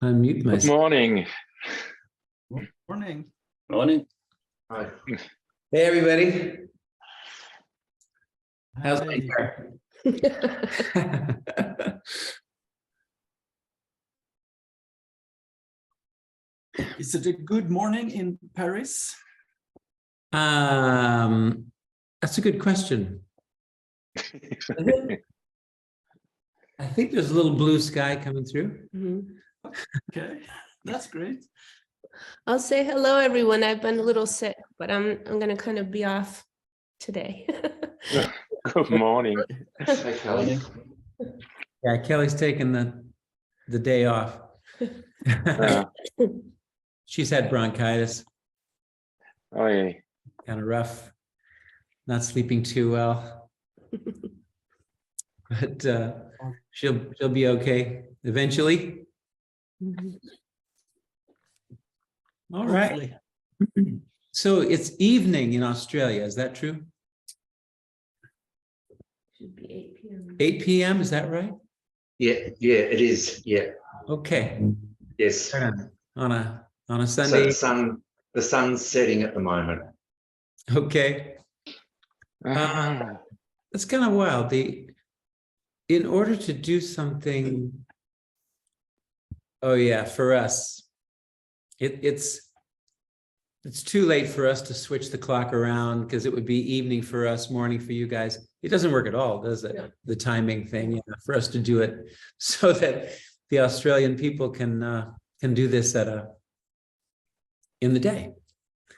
Unmute myself. Good morning. Morning. Morning. Hi. Hey, everybody. How's Hi. it? Is it a good morning in Paris? That's a good question. I think there's a little blue sky coming through. Okay, that's great. I'll say hello, everyone. I've been a little sick, but I'm gonna kind of be off today. Good morning. Hi, Kelly. Yeah, Kelly's taking the day off. She's had bronchitis. Oh, yeah. Kind of rough. Not sleeping too well. But she'll be okay eventually. All right. So it's evening in Australia, is that true? Should be 8 p.m. 8 p.m., is that right? Yeah, it is. Yeah. Okay. Yes. On a So Sunday. the sun's setting at the moment. Okay. That's kind of wild. In order to do something, oh yeah, for us, it's too late for us to switch the clock around because it would be evening for us, morning for you guys. It doesn't work at all, does it? No. The timing thing, you know, for us to do it so that the Australian people can do this in the day.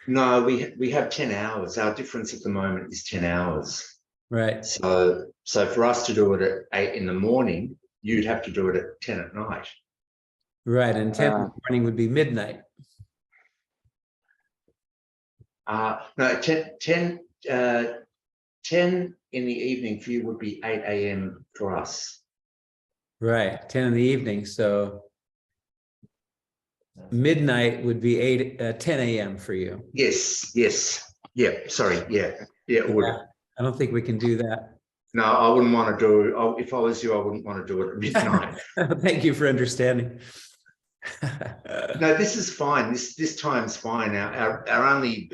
No, we have 10 hours. Our difference at the moment is 10 hours. Right. So for us to do it at 8 in the morning, you'd have to do it at 10 at night. Right. And 10 in the morning would be midnight. No, 10 in the evening for you would be 8 a.m. for us. Right. 10 in the evening. So midnight would be 10 a.m. for you. Yes. Yeah. Sorry. Yeah. Yeah. It would. Yeah, I don't think we can do that. No, I wouldn't want to do. If I was you, I wouldn't want to do it at midnight. Thank you for understanding. No, this is fine. This time's fine. Our only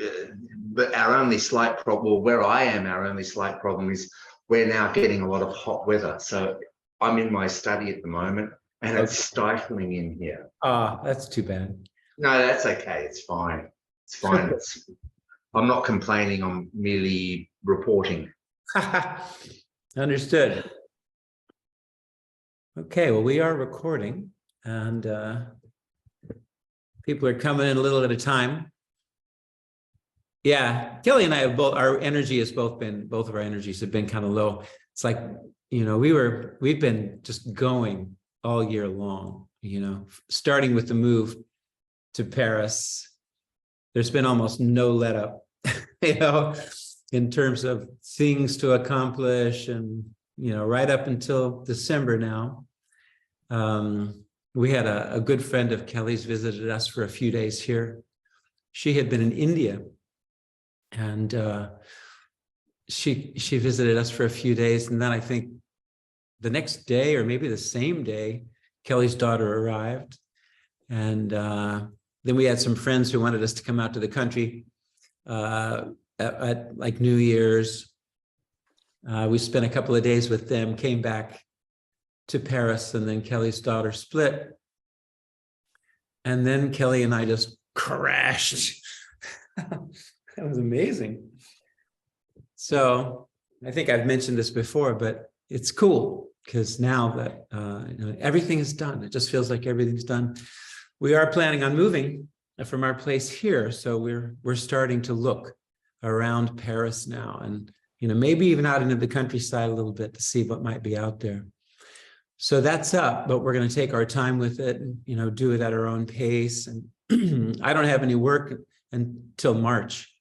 slight problem, well, where I am, our only slight problem is we're now getting a lot of hot weather. So I'm in my study at the moment, and it's stifling in here. Ah, that's too bad. No, that's okay. It's fine. It's fine. I'm not complaining. I'm merely reporting. Understood. Okay, well, we are recording, and people are coming in a little at a time. Yeah, Kelly and I have both, our energy has both of our energies have been kind of low. It's like, you know, we've been just going all year long, you know, starting with the move to Paris. There's been almost no let up, you know, in terms of things to accomplish, and, you know, right up until December now. We had a good friend of Kelly's visited us for a few days here. She had been in India, and she visited us for a few days, and then I think the next day, or maybe the same day, Kelly's daughter arrived, and then we had some friends who wanted us to come out to the country at like New Year's. We spent a couple of days with them, came back to Paris, and then Kelly's daughter split. And then Kelly and I just crashed. That was amazing. So I think I've mentioned this before, but it's cool because now that you know, everything is done, it just feels like everything's done. We are planning on moving from our place here, so we're starting to look around Paris now, and, you know, maybe even out into the countryside a little bit to see what might be out there. So that's up, but we're going to take our time with it and, you know, do it at our own pace. And I don't have any work until March.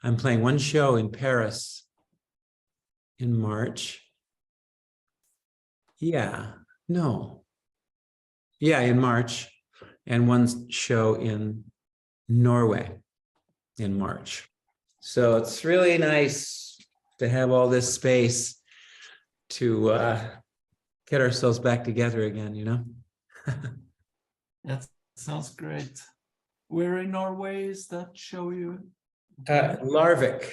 I'm playing one show in Paris in March. Yeah, no. Yeah, in March, and one show in Norway in March. So it's really nice to have all this space to get ourselves back together again, you know? That sounds great. Where in Norway is that show you? Larvik.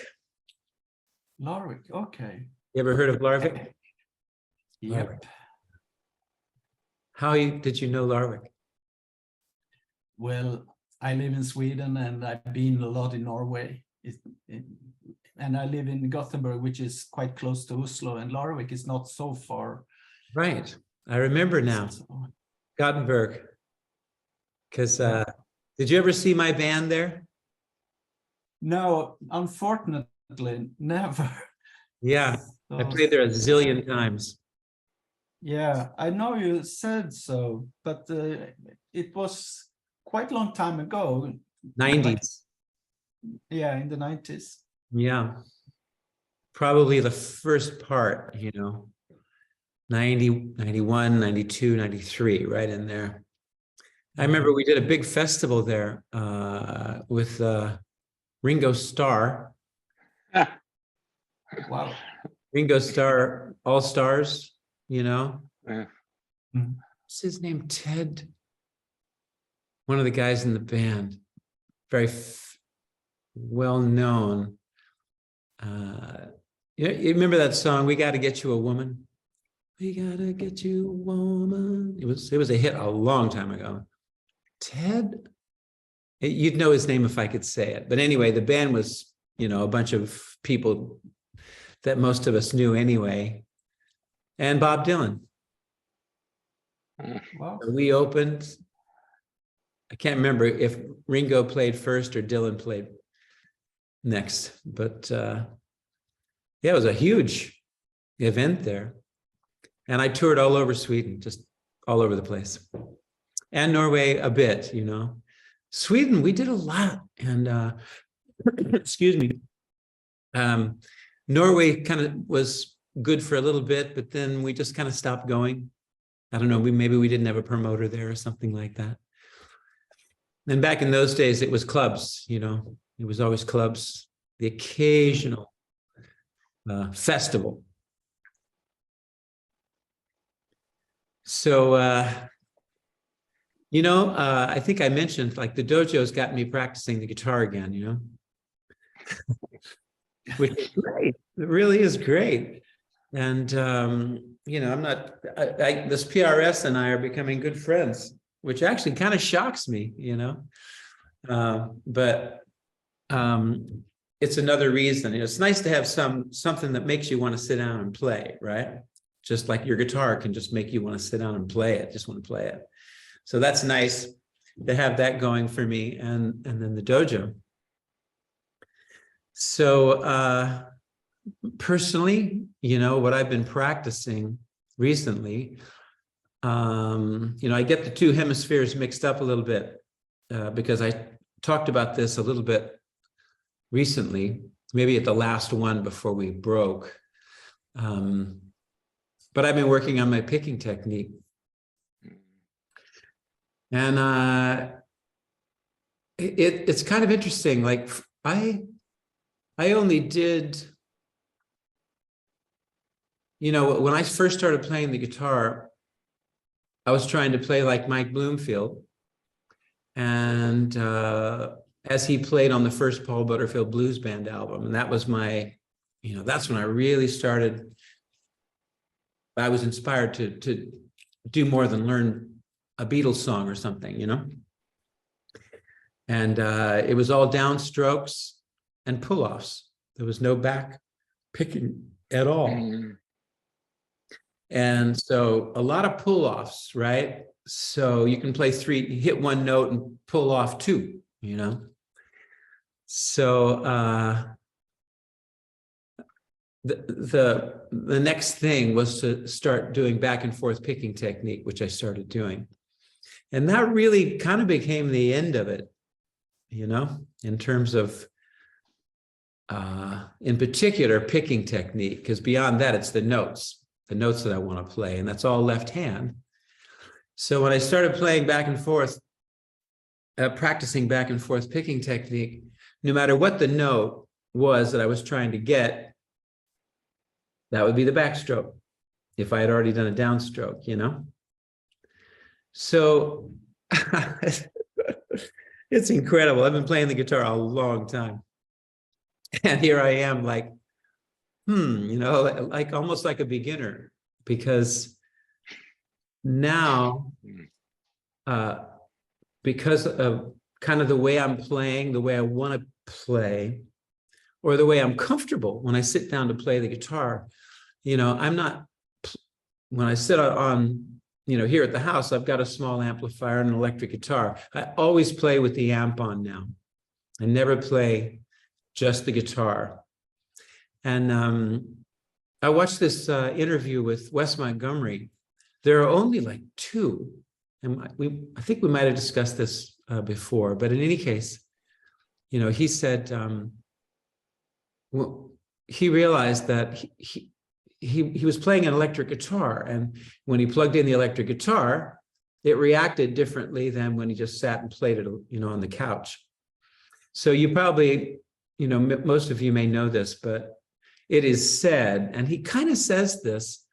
Larvik, okay. You ever heard of Larvik? Yep. Did you know Larvik? Well, I live in Sweden and I've been a lot in Norway. And I live in Gothenburg, which is quite close to Oslo, and Larvik is not so far. Right. I remember now. So, Gothenburg. Because did you ever see my band there? no, unfortunately, never. Yeah. I So, played there a zillion times. yeah, I know you said so, but it was quite a long time ago. 90s. Yeah, in the 90s. Yeah. Probably the first part, you know, 90, 91, 92, 93, right in there. I remember we did a big festival there with Ringo Starr. Wow. Ringo Starr, All Stars, you know. Yeah. What's his name? Ted. One of the guys in the band. Very well known. You remember that song, We Gotta Get You a Woman? We gotta get you a woman. It was a hit a long time ago. Ted? You'd know his name if I could say it. But anyway, the band was, you know, a bunch of people that most of us knew anyway. And Bob Dylan. Wow. We opened. I can't remember if Ringo played first or Dylan played next. But yeah, it was a huge event there. And I toured all over Sweden, just all over the place. And Norway a bit, you know. Sweden, we did a lot. And excuse me. Norway kind of was good for a little bit, but then we just kind of stopped going. I don't know, maybe we didn't have a promoter there or something like that. And back in those days, it was clubs, you know. It was always clubs, the occasional festival. So, you know, I think I mentioned, like, the dojo's got me practicing the guitar again, you know, which is great. It really is great. And, you know, this PRS and I are becoming good friends, which actually kind of shocks me, you know, but it's another reason. You know, it's nice to have something that makes you want to sit down and play, right? Just like your guitar can just make you want to sit down and play it, just want to play it. So that's nice to have that going for me, and then the dojo. So personally, you know, what I've been practicing recently, you know, I get the two hemispheres mixed up a little bit because I talked about this a little bit recently, maybe at the last one before we broke. But I've been working on my picking technique. And it's kind of interesting. Like I only did, you know, when I first started playing the guitar, I was trying to play like Mike Bloomfield. And as he played on the first Paul Butterfield Blues Band album, and that was my, you know, that's when I really started. I was inspired to do more than learn a Beatles song or something, you know? And it was all downstrokes and pull-offs. There was no back picking at all. And so a lot of pull-offs, right? So you can play three, hit one note and pull off two, you know? So the next thing was to start doing back and forth picking technique, which I started doing. And that really kind of became the end of it, you know, in terms of, in particular, picking technique, because beyond that, it's the notes that I want to play, and that's all left hand. So when I started playing back and forth, practicing back and forth picking technique, no matter what the note was that I was trying to get, that would be the backstroke. if I had already done a downstroke, So it's incredible. I've been playing the guitar a long time. And here I am like, like almost like a beginner, because now, because of kind of the way I'm playing, the way I want to play, or the way I'm comfortable when I sit down to play the guitar, I'm not, when I sit on, here at the house, I've got a small amplifier and an electric guitar. I always play with the amp on now. I never play just the guitar. And I watched this interview with Wes Montgomery. There are only like two, and I think we might have discussed this before, but in any case, he said, well, he realized that he was playing an electric guitar, and when he plugged in the electric guitar, it reacted differently than when he just sat and played it, on the couch. So you probably, most of you may know this, but it is said, and he kind of says this,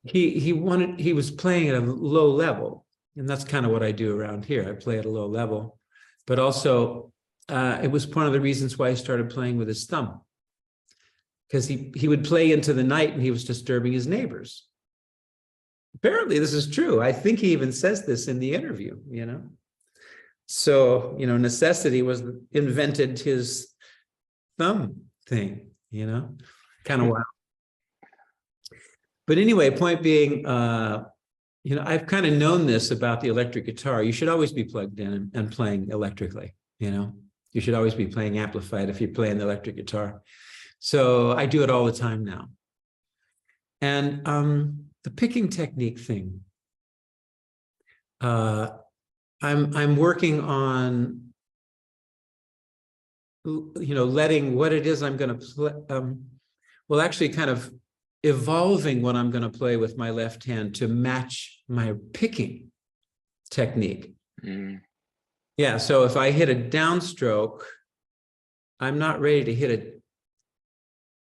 he was playing at a low level, and that's kind of what I do around here. I play at a low level, but also it was one of the reasons why he started playing with his thumb, because he would play into the night and he was disturbing his neighbors. Apparently this is true. I think he even says this in the interview, So, necessity was invented his thumb thing, kind of wild. But anyway, point being, I've kind of known this about the electric guitar. You should always be plugged in and playing electrically, You should always be playing amplified if you're playing the electric guitar. So I do it all the time now. And the picking technique thing, I'm working on, letting what it is I'm going to play, actually kind of evolving what I'm going to play with my left hand to match my picking technique. Mm. Yeah, so if I hit a downstroke, I'm not ready to hit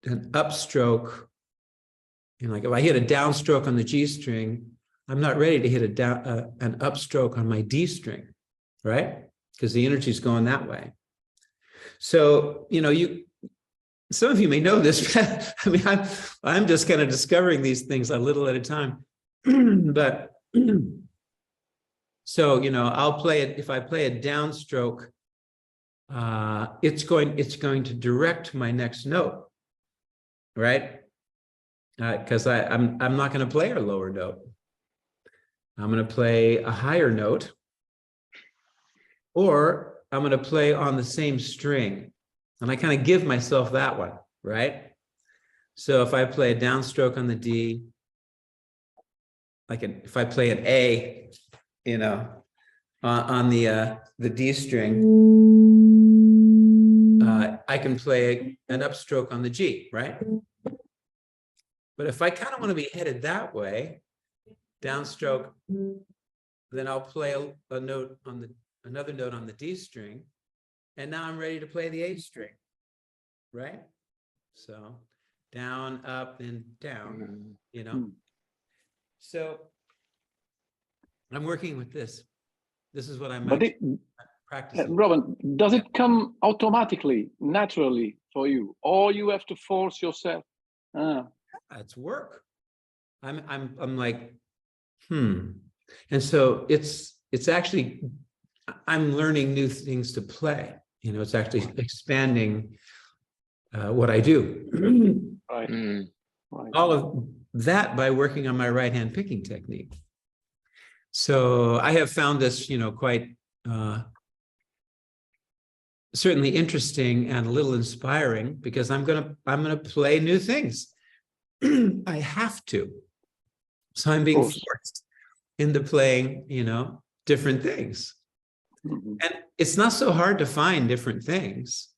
an upstroke. Like if I hit a downstroke on the G string, I'm not ready to hit an upstroke on my D string, right? Because the energy's going that way. So, some of you may know this, but I mean, I'm just kind of discovering these things a little at a time. But so, I'll play it. If I play a downstroke, it's going to direct my next note, right? Because I'm not going to play a lower note. I'm going to play a higher note, or I'm going to play on the same string. And I kind of give myself that one, right? So if I play a downstroke on the D, if I play an A, on the D string, I can play an upstroke on the G, right? But if I kind of want to be headed that way, downstroke, then I'll play a note on another note on the D string, and now I'm ready to play the A string, right? So down, up, and down, So I'm working with this. This is what I'm practicing. Robben, does it come automatically, naturally for you, or you have to force yourself? It's work. I'm like, And so it's actually, I'm learning new things to play. It's actually expanding what I do. Right. Mm. Right. All of that by working on my right hand picking technique. So I have found this, quite certainly interesting and a little inspiring, because I'm gonna play new things. I have to. So I'm being forced into playing, different things. Mm-hmm. And it's not so hard to find different things,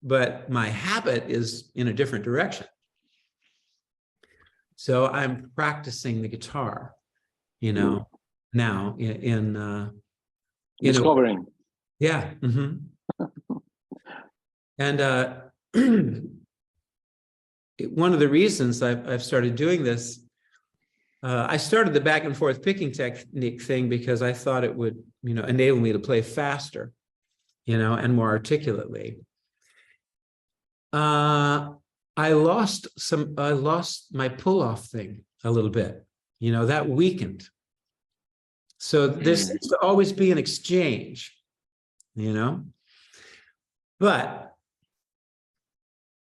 but my habit is in a different direction. So I'm practicing the guitar, now in Discovering. Yeah. Mm-hmm. And one of the reasons I've started doing this, I started the back and forth picking technique thing because I thought it would, enable me to play faster, and more articulately. I lost my pull-off thing a little bit, that weakened. So there seems to always be an exchange, but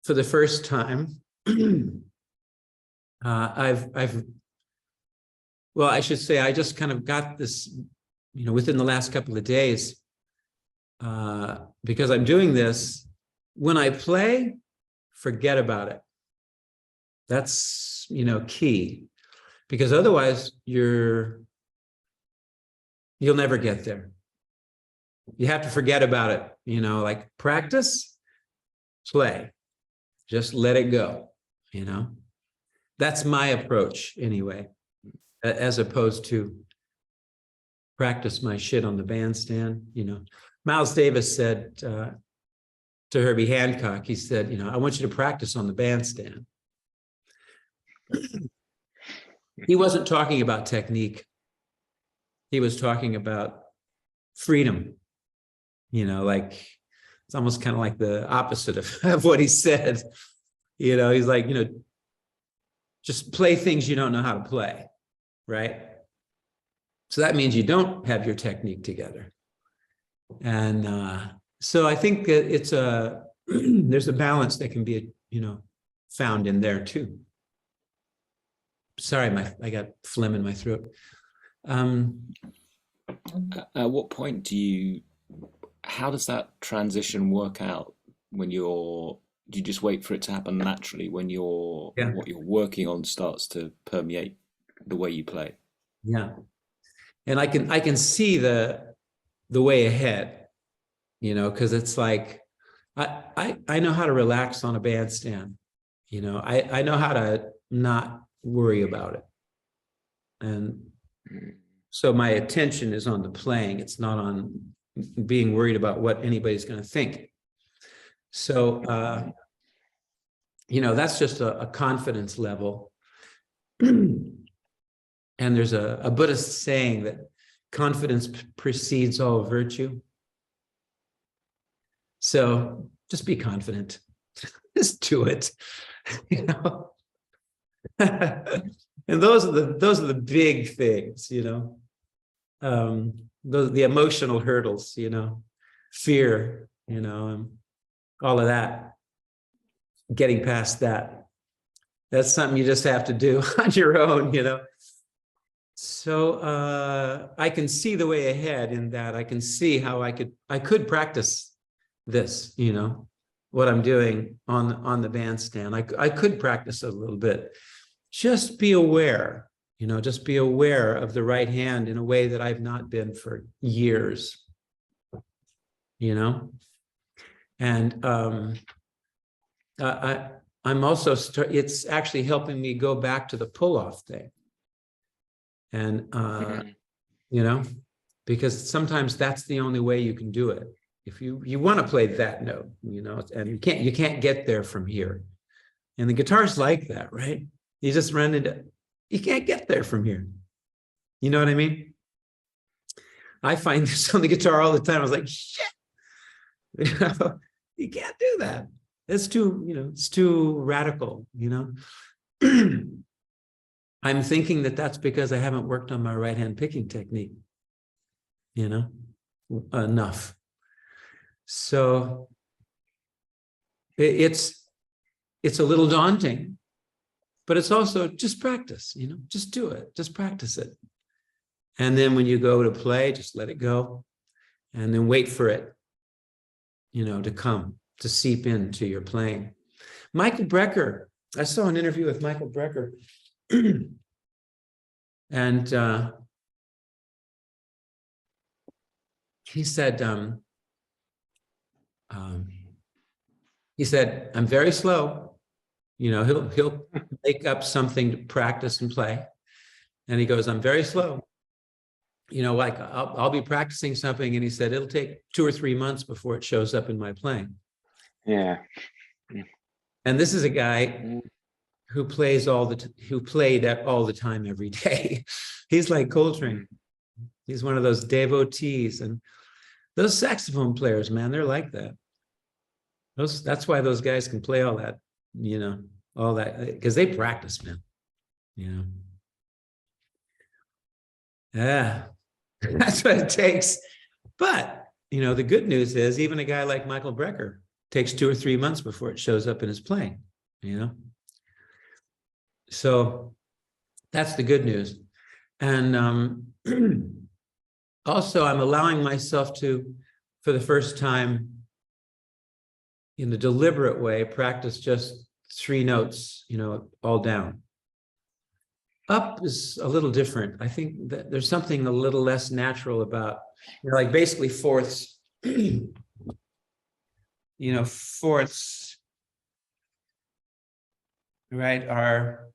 for the first time, well, I should say I just kind of got this, within the last couple of days, because I'm doing this. When I play, forget about it. That's, key, because otherwise you'll never get there. You have to forget about it, like practice, play, just let it go, That's my approach anyway, as opposed to practice my shit on the bandstand, Miles Davis said to Herbie Hancock, he said, I want you to practice on the bandstand. He wasn't talking about technique. He was talking about freedom, like it's almost kind of like the opposite of what he said. He's like, just play things you don't know how to play, right? So that means you don't have your technique together. And so I think that it's there's a balance that can be, found in there too. Sorry, I got phlegm in my throat. At what point how does that transition work out when do you just wait for it to happen naturally when what you're working on starts to permeate the way you play? Yeah. And I can see the way ahead, because it's like, I know how to relax on a bandstand, I know how to not worry about it. And so my attention is on the playing. It's not on being worried about what anybody's going to think. So, that's just a confidence level. And there's a Buddhist saying that confidence precedes all virtue. So just be confident. Just do it. And those are the big things, the emotional hurdles, fear, all of that. Getting past that. That's something you just have to do on your own, So I can see the way ahead in that I can see how I could practice this, what I'm doing on the bandstand. I could practice a little bit. Just be aware, just be aware of the right hand in a way that I've not been for years, and I'm also it's actually helping me go back to the pull-off thing. And, because sometimes that's the only way you can do it. If you want to play that note, and you can't get there from here. And the guitar's like that, right? You just you can't get there from here. You know what I mean? I find this on the guitar all the time. I was like, shit, you can't do that. It's too, it's too radical, I'm thinking that's because I haven't worked on my right hand picking technique, enough. So it's a little daunting, but it's also just practice, just do it, just practice it. And then when you go to play, just let it go and then wait for it, to come, to seep into your playing. Michael Brecker, I saw an interview with Michael Brecker. And he said, I'm very slow. He'll make up something to practice and play. And he goes, I'm very slow. Like I'll be practicing something. And he said, it'll take 2 or 3 months before it shows up in my playing. Yeah. And this is a guy who played all the time every day. He's like Coltrane. He's one of those devotees, and those saxophone players, man, they're like that. That's why those guys can play all that, all that, because they practice, man. Yeah, that's what it takes. But the good news is, even a guy like Michael Brecker takes 2 or 3 months before it shows up in his playing. So that's the good news. And also, I'm allowing myself to, for the first time, in a deliberate way, practice just 3 notes, all down. Up is a little different. I think that there's something a little less natural about, like basically fourths, fourths, right, are,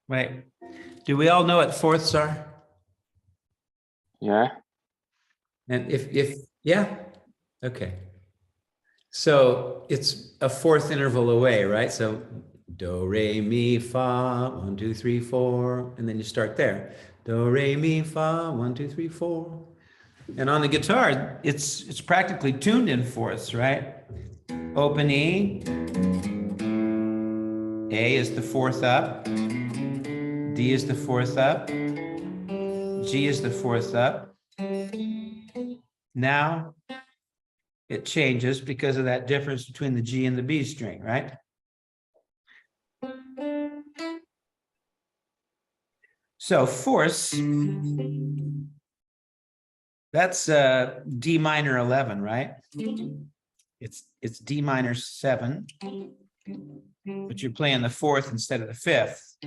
right. Do we all know what fourths are? Yeah. And yeah, okay. So it's a fourth interval away, right? So do, re, mi, fa, 1, 2, 3, 4, and then you start there. Do, re, mi, fa, 1, 2, 3, 4. And on the guitar, it's practically tuned in fourths, right? Open E, A is the fourth up, D is the fourth up, G is the fourth up. Now it changes because of that difference between the G and the B string, right? So fourths, that's D minor 11, right? It's D minor 7, but you're playing the fourth instead of the fifth.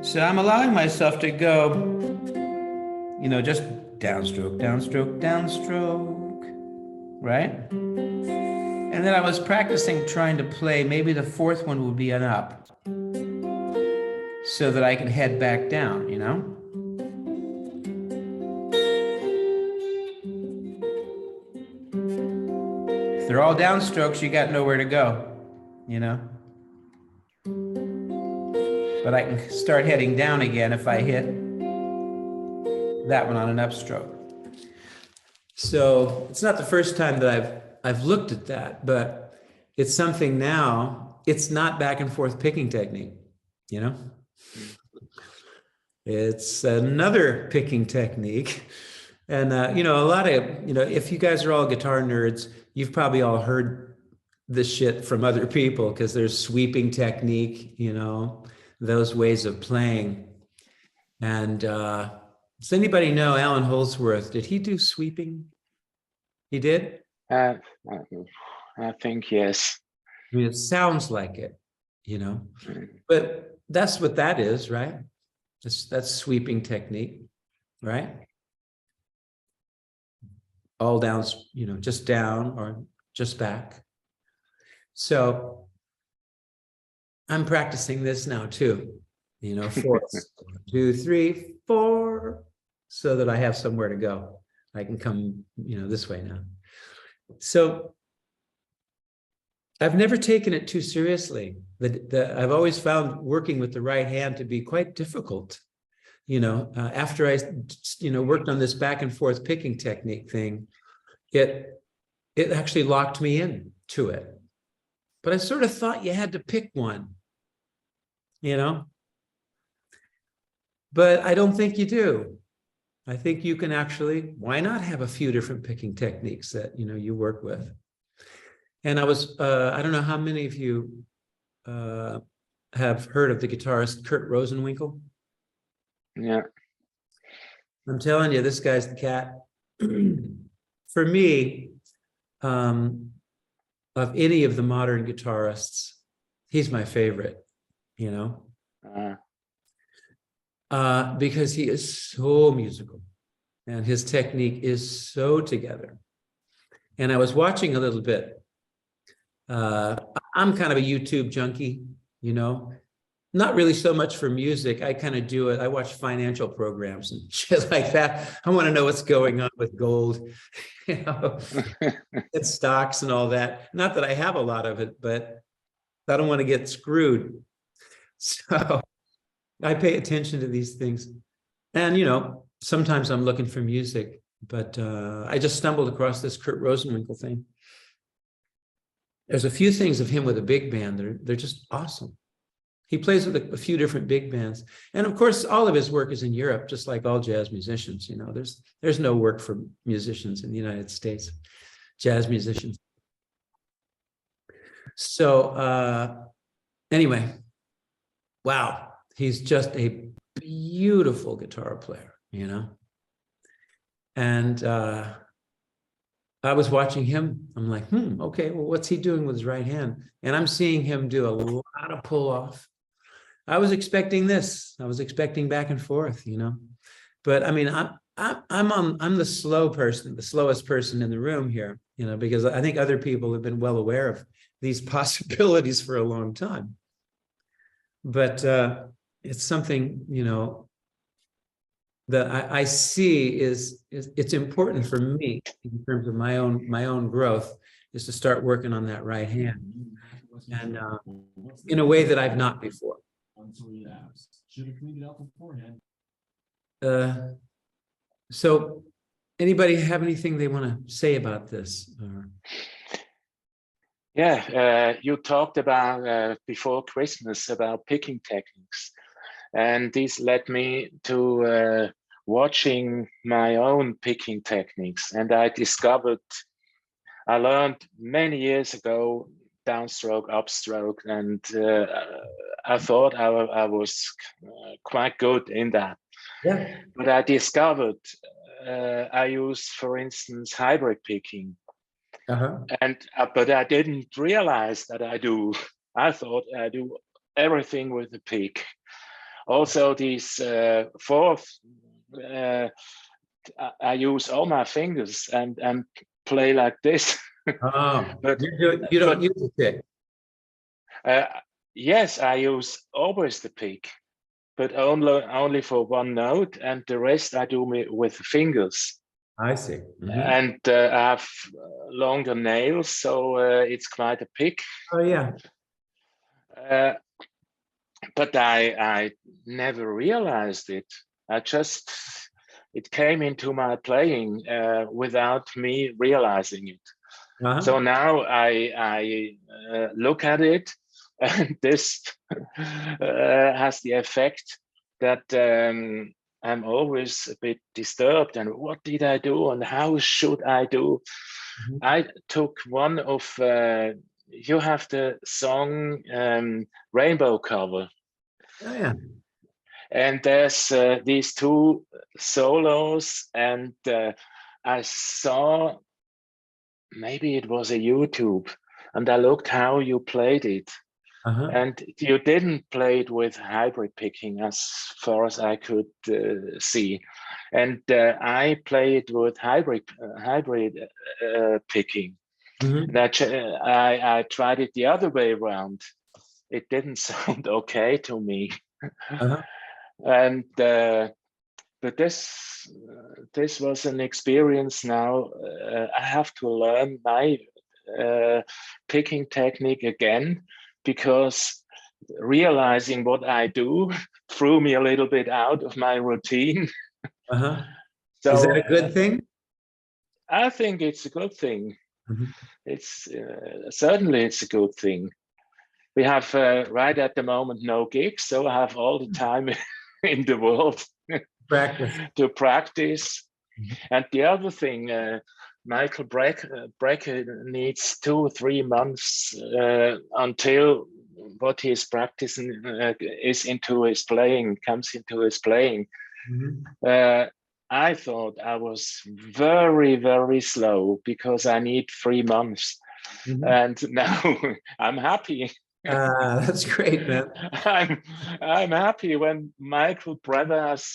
So I'm allowing myself to go, just downstroke, downstroke, downstroke, right? And then I was practicing trying to play, maybe the fourth one would be an up, so that I can head back down, If they're all downstrokes, you got nowhere to go, But I can start heading down again if I hit that one on an upstroke. So it's not the first time that I've looked at that, but it's something now. It's not back and forth picking technique, It's another picking technique. And, a lot of, if you guys are all guitar nerds, you've probably all heard this shit from other people, because there's sweeping technique, those ways of playing. And does anybody know Alan Holdsworth? Did he do sweeping? He did? I think yes. I mean, it sounds like it, but that's what that is, right? That's sweeping technique, right? All down, just down or just back. So I'm practicing this now too, fourths, 1, 2, 3, 4, so that I have somewhere to go. I can come, this way now. So I've never taken it too seriously. I've always found working with the right hand to be quite difficult. After I, worked on this back and forth picking technique thing, it actually locked me in to it. But I sort of thought you had to pick one, But I don't think you do. I think you can actually, why not have a few different picking techniques that, you work with? And I was, I don't know how many of you have heard of the guitarist Kurt Rosenwinkel. Yeah. I'm telling you, this guy's the cat. For me, of any of the modern guitarists, he's my favorite, because he is so musical and his technique is so together. And I was watching a little bit. I'm kind of a YouTube junkie, not really so much for music. I kind of do it. I watch financial programs and shit like that. I want to know what's going on with gold, you know, and stocks and all that. Not that I have a lot of it, but I don't want to get screwed. So I pay attention to these things. And, you know, sometimes I'm looking for music, but I just stumbled across this Kurt Rosenwinkel thing. There's a few things of him with a big band. They're just awesome. He plays with a few different big bands. And of course, all of his work is in Europe, just like all jazz musicians. You know, there's no work for musicians in the United States, jazz musicians. So anyway, wow, he's just a beautiful guitar player, you know? And I was watching him. I'm like, okay, well, what's he doing with his right hand? And I'm seeing him do a lot of pull off. I was expecting this. I was expecting back and forth, you know. But I mean, I'm the slow person, the slowest person in the room here, you know, because I think other people have been well aware of these possibilities for a long time. But it's something, you know, that I see is it's important for me in terms of my own growth, is to start working on that right hand, and in a way that I've not before. So anybody have anything they want to say about this? Yeah, you talked about before Christmas about picking techniques, and this led me to watching my own picking techniques. And I learned many years ago downstroke, upstroke, and I thought I was quite good in that. Yeah. But I discovered I use, for instance, hybrid picking. And but I didn't realize that I do. I thought I do everything with the pick. Also, these fourth, I use all my fingers and play like this. But you don't use the pick. Yes, I use always the pick, but only for one note, and the rest I do with fingers. I see. And I have longer nails, so it's quite a pick. Oh yeah. But I never realized it. It came into my playing without me realizing it. So now I look at it, and this has the effect that I'm always a bit disturbed. And what did I do? And how should I do? I took one of, you have the song Rainbow Cover. Oh yeah. And there's these two solos, and I saw, maybe it was a YouTube, and I looked how you played it. And you didn't play it with hybrid picking, as far as I could see. And I played with hybrid picking. And I tried it the other way around. It didn't sound okay to me. And but this was an experience. Now I have to learn my picking technique again, because realizing what I do threw me a little bit out of my routine. So, is that a good thing? I think it's a good thing. It's certainly it's a good thing. We have right at the moment no gigs, so I have all the time in the world to practice. And the other thing, Michael Brecker needs 2 or 3 months until what he's practicing is into his playing, comes into his playing. I thought I was very, very slow because I need 3 months. And now I'm happy. That's great, man. I'm happy when Michael Brecker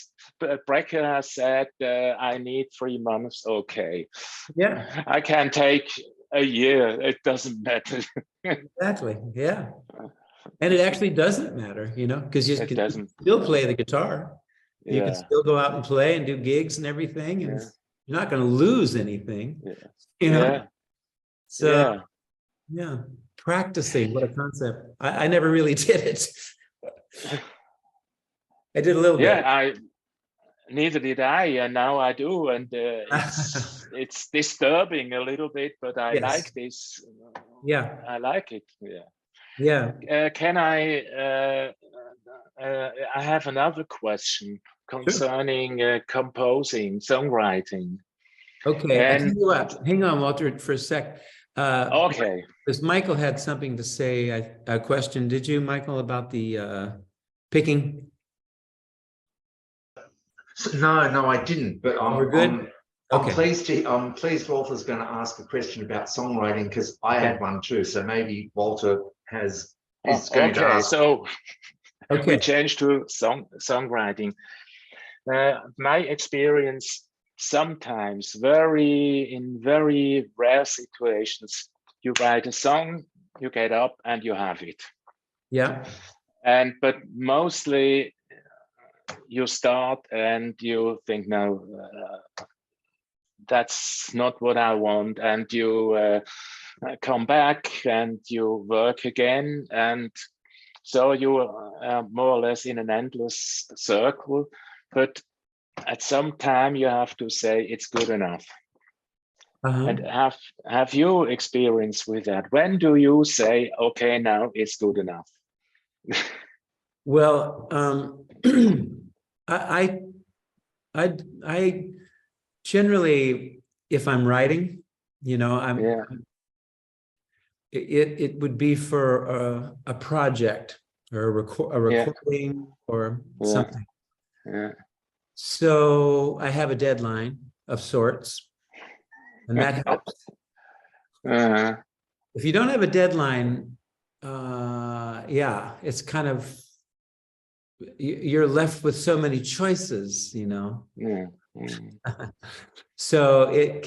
has said I need 3 months. Okay, yeah, I can take a year. It doesn't matter. Exactly. Yeah. And it actually doesn't matter, you know, because you It can doesn't. still play the guitar. You can Yeah. still go out and play and do gigs and everything, and Yeah. you're not going to lose anything, Yeah. you know. Yeah. So Yeah. yeah, practicing, what a concept. I never really did it. I did a little bit. Yeah, neither did I, and now I do, and it's disturbing a little bit, but I Yes. like this. Yeah. I like it. Yeah. Yeah. Can I have another question concerning composing, songwriting. Okay, I tell And you what, hang on, Walter, for a sec. okay. Because Michael had something to say, a question. Did you, Michael, about the picking? No, I didn't. But We're good. I'm Okay. pleased Walter's going to ask a question about songwriting, because I had one too. So maybe Walter is going to ask. So Okay. we change to songwriting. My experience, sometimes in very rare situations, you write a song, you get up and you have it. Yeah. But mostly you start and you think, no, that's not what I want, and you come back and you work again, and so you are more or less in an endless circle. But at some time you have to say it's good enough. And have you experience with that? When do you say, okay, now it's good enough? Well, I generally, if I'm writing, you know, it would be for a project or a recording or something. Yeah. So I have a deadline of sorts, and that helps. If you don't have a deadline, yeah, it's kind of, you're left with so many choices, you know. So it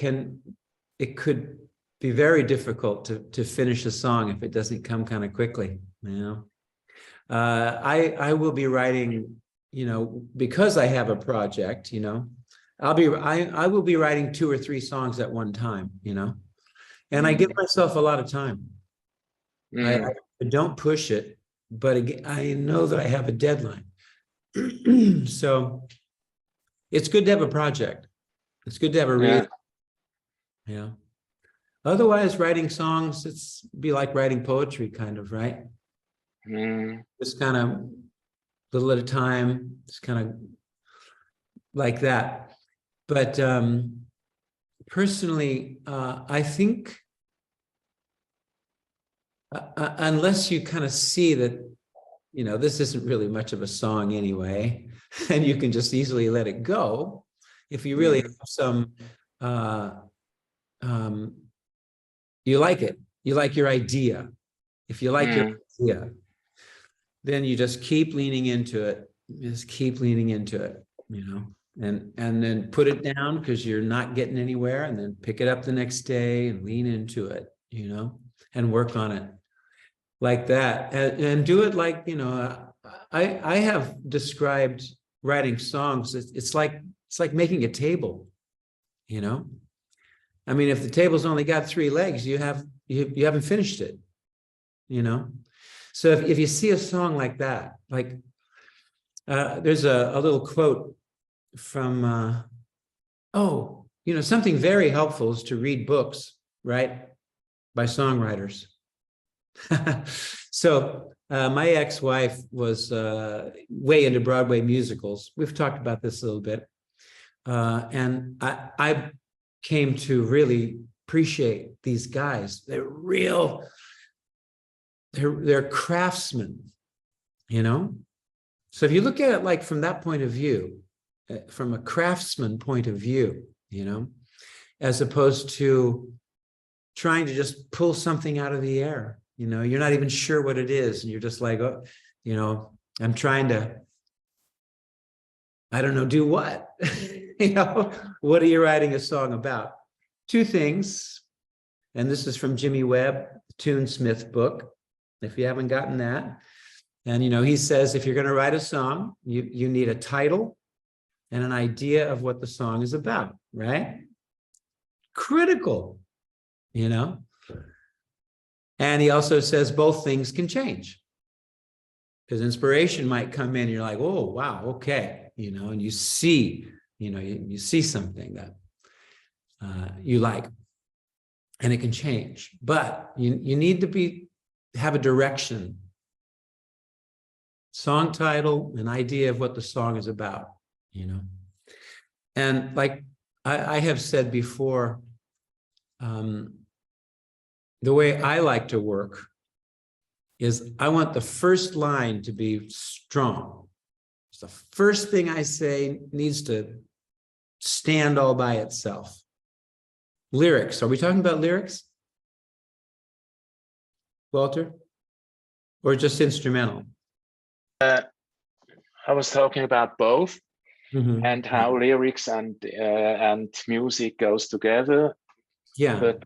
could be very difficult to finish a song if it doesn't come kind of quickly, you know. I will be writing, you know, because I have a project, you know, I will be writing 2 or 3 songs at one time, you know, and I give myself a lot of time. I don't push it, but again, I know that I have a deadline. So it's good to have a project. It's good to have a reason. Yeah. Otherwise, writing songs, it's be like writing poetry, kind of, right? Just kind of little at a time, just kind of like that. But personally, I think unless you kind of see that, you know, this isn't really much of a song anyway, and you can just easily let it go. If you really have some, you like it, you like your idea. If you like your idea, then you just keep leaning into it. Just keep leaning into it, you know, and then put it down because you're not getting anywhere, and then pick it up the next day and lean into it, you know, and work on it like that, and do it like, you know, I have described writing songs. It's like making a table, you know. I mean, if the table's only got 3 legs, you haven't finished it, you know. So if you see a song like that, like there's a little quote from you know, something very helpful is to read books, right, by songwriters. So my ex-wife was way into Broadway musicals. We've talked about this a little bit, and I came to really appreciate these guys. They're craftsmen, you know. So if you look at it like from that point of view, from a craftsman point of view, you know, as opposed to trying to just pull something out of the air, you know, you're not even sure what it is, and you're just like, oh, you know, I'm trying to, I don't know, do what? You know, what are you writing a song about? 2 things, and this is from Jimmy Webb, the Tunesmith book. If you haven't gotten that, And, he says, if you're going to write a song, you need a title and an idea of what the song is about, right? Critical, And he also says both things can change. Because inspiration might come in and you're like, oh, wow, okay, and you see, you see something that you like, and it can change. But you need to have a direction, song title, an idea of what the song is about, And like I have said before, the way I like to work is I want the first line to be strong. It's the first thing I say needs to stand all by itself. Lyrics, are we talking about lyrics, Walter? Or just instrumental? I was talking about both, and how lyrics and music goes together. Yeah. But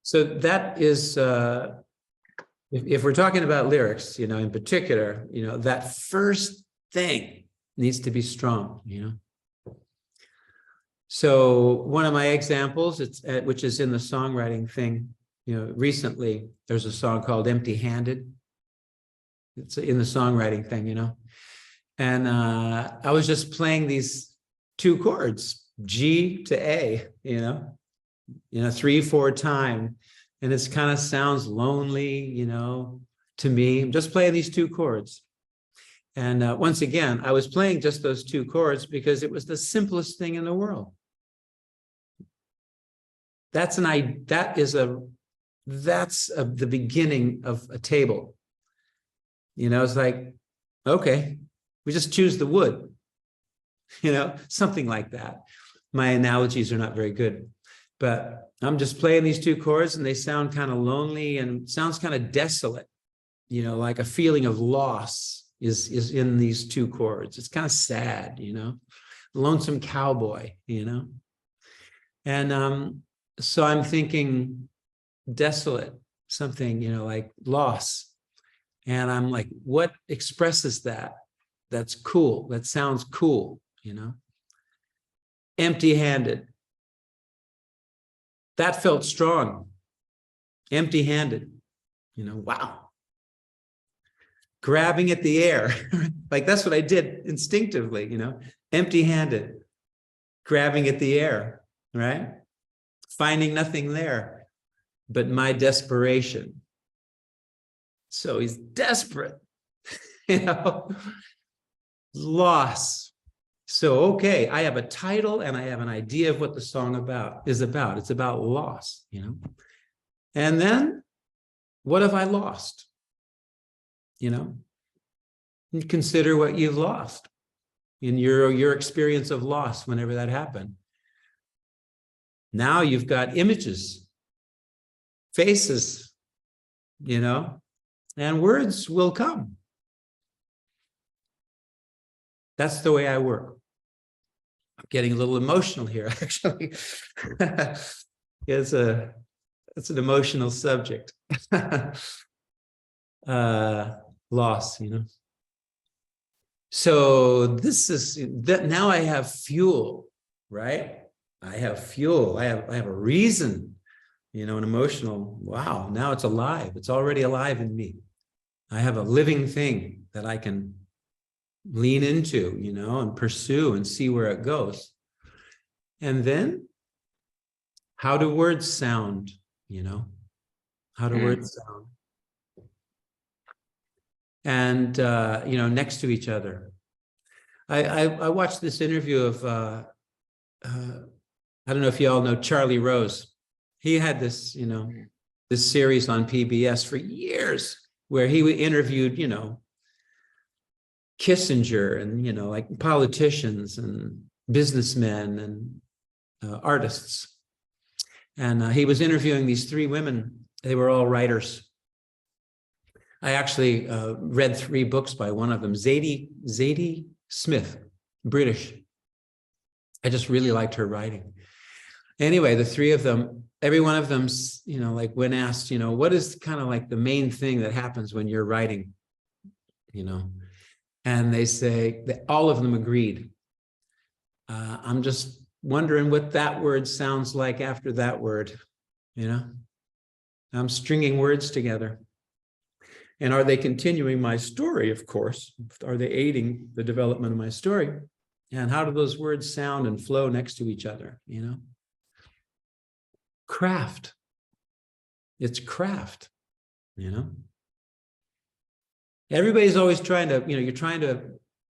so that is, if we're talking about lyrics, in particular, that first thing needs to be strong, So one of my examples, which is in the songwriting thing, recently there's a song called "Empty-Handed." It's in the songwriting thing, And I was just playing these two chords, G to A, 3/4 time. And it kind of sounds lonely, to me. I'm just playing these two chords. And once again, I was playing just those two chords because it was the simplest thing in the world. That's the beginning of a table. It's like, okay, we just choose the wood, something like that. My analogies are not very good, but I'm just playing these two chords and they sound kind of lonely and sounds kind of desolate, like a feeling of loss is in these two chords. It's kind of sad, lonesome cowboy, And so I'm thinking desolate, something, like loss. And I'm like, what expresses that? That's cool. That sounds cool, Empty-handed. That felt strong. Empty-handed, wow. Grabbing at the air, like that's what I did instinctively, Empty-handed, grabbing at the air, right? Finding nothing there but my desperation. So he's desperate, loss. So, okay, I have a title and I have an idea of what the song is about. It's about loss, And then what have I lost? You consider what you've lost in your experience of loss whenever that happened. Now you've got images, faces, and words will come. That's the way I work. I'm getting a little emotional here, actually. It's an emotional subject. Loss, So this is that now I have fuel, right? I have fuel. I have a reason, an emotional, wow, now it's alive. It's already alive in me. I have a living thing that I can lean into, and pursue and see where it goes. And then how do words sound, How do words sound? And, next to each other. I watched this interview of, I don't know if you all know Charlie Rose. He had this, this series on PBS for years where he interviewed, Kissinger and, like politicians and businessmen and artists. And he was interviewing these three women. They were all writers. I actually read 3 books by one of them, Zadie Smith, British. I just really liked her writing. Anyway, the 3 of them, every one of them, like when asked, what is kind of like the main thing that happens when you're writing? you know, and they say that all of them agreed. I'm just wondering what that word sounds like after that word, you know. I'm stringing words together. And are they continuing my story, of course? Are they aiding the development of my story? And how do those words sound and flow next to each other, you know? Craft. It's craft, you know? Everybody's always trying to, you know, you're trying to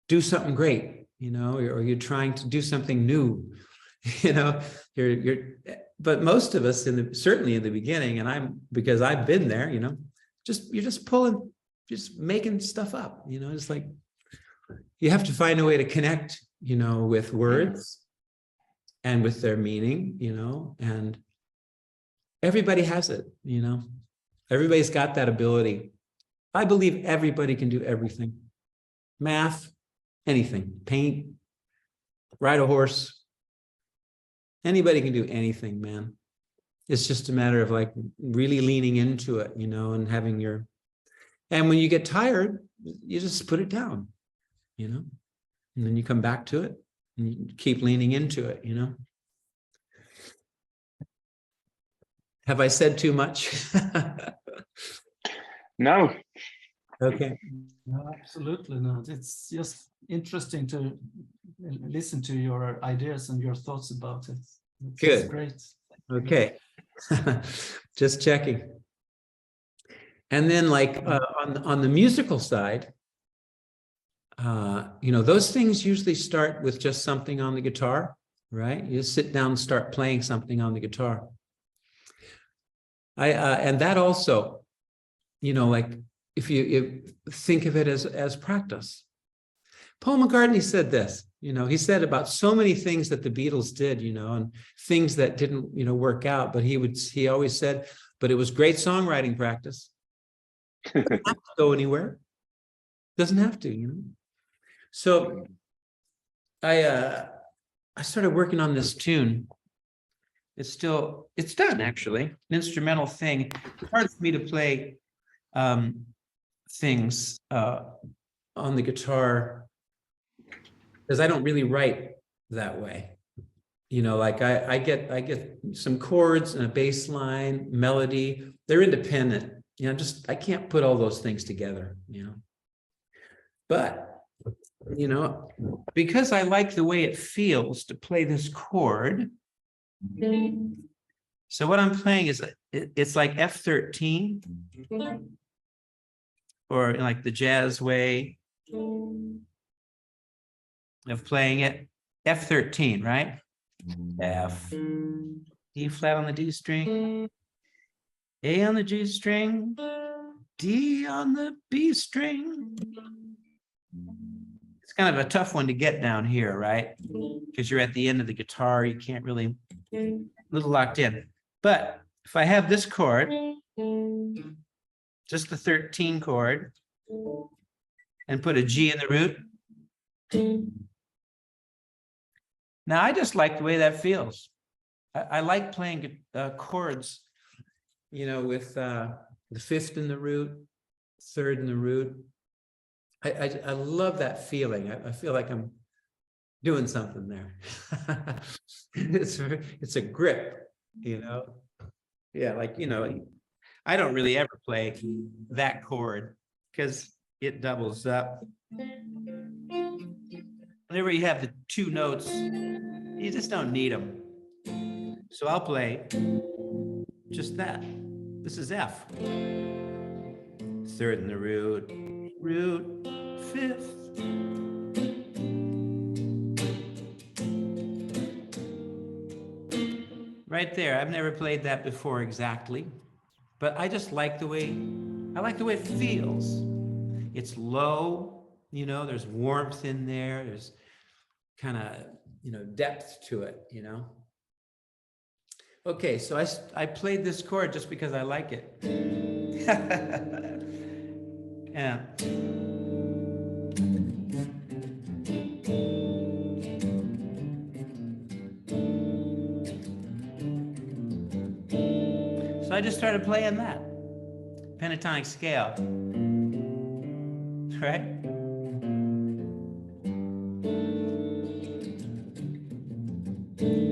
do something great, you know, or you're trying to do something new, you know, but most of us certainly in the beginning, and because I've been there, you know, you're just pulling, just making stuff up, you know. It's like, you have to find a way to connect, you know, with words and with their meaning, you know, and everybody has it, you know, everybody's got that ability. I believe everybody can do everything. Math, anything, paint, ride a horse. Anybody can do anything, man. It's just a matter of like really leaning into it, you know, and and when you get tired, you just put it down, you know, and then you come back to it and you keep leaning into it, you know. Have I said too much? No. Okay. No, absolutely not. It's just interesting to listen to your ideas and your thoughts about it. It's Good. Great. Okay. Just checking. And then like on the musical side, you know, those things usually start with just something on the guitar, right? You just sit down and start playing something on the guitar. And that also, you know, like if you think of it as practice. Paul McCartney said this, you know, he said about so many things that the Beatles did, you know, and things that didn't, you know, work out, but he always said, but it was great songwriting practice. Doesn't have to go anywhere. Doesn't have to, you know. So I started working on this tune. It's done actually, an instrumental thing. It's hard for me to play things on the guitar because I don't really write that way. You know, like I get some chords and a bass line, melody. They're independent. You know, I can't put all those things together, you know. But, you know, because I like the way it feels to play this chord. So what I'm playing is, it's like F13, or like the jazz way of playing it. F13, right? F, E flat on the D string, A on the G string, D on the B string. It's kind of a tough one to get down here, right? Because you're at the end of the guitar, you can't really, a little locked in. But if I have this chord, just the 13 chord, and put a G in the root. Now, I just like the way that feels. I like playing chords, you know, with the 5th in the root, 3rd in the root. I love that feeling. I feel like I'm doing something there. It's a grip, you know. Yeah, like, you know, I don't really ever play that chord because it doubles up. Whenever you have the 2 notes, you just don't need them. So I'll play just that. This is F. 3rd in the root, 5th. Right there. I've never played that before exactly, but I just like the way it feels. It's low, you know, there's warmth in there. There's kind of, you know, depth to it, you know. Okay, so I played this chord just because I like it. Yeah. So I just started playing that pentatonic scale. right?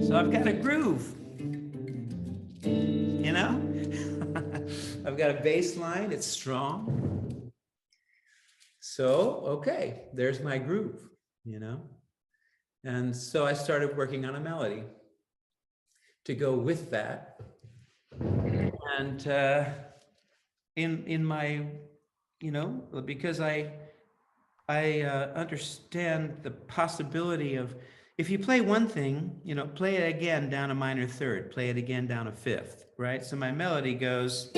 So I've got a groove, you know? I've got a bass line, it's strong. So, okay, there's my groove, you know? And so I started working on a melody to go with that. And in my, you know, because I understand the possibility of, if you play one thing, you know, play it again down a minor third, play it again down a fifth, right? So my melody goes.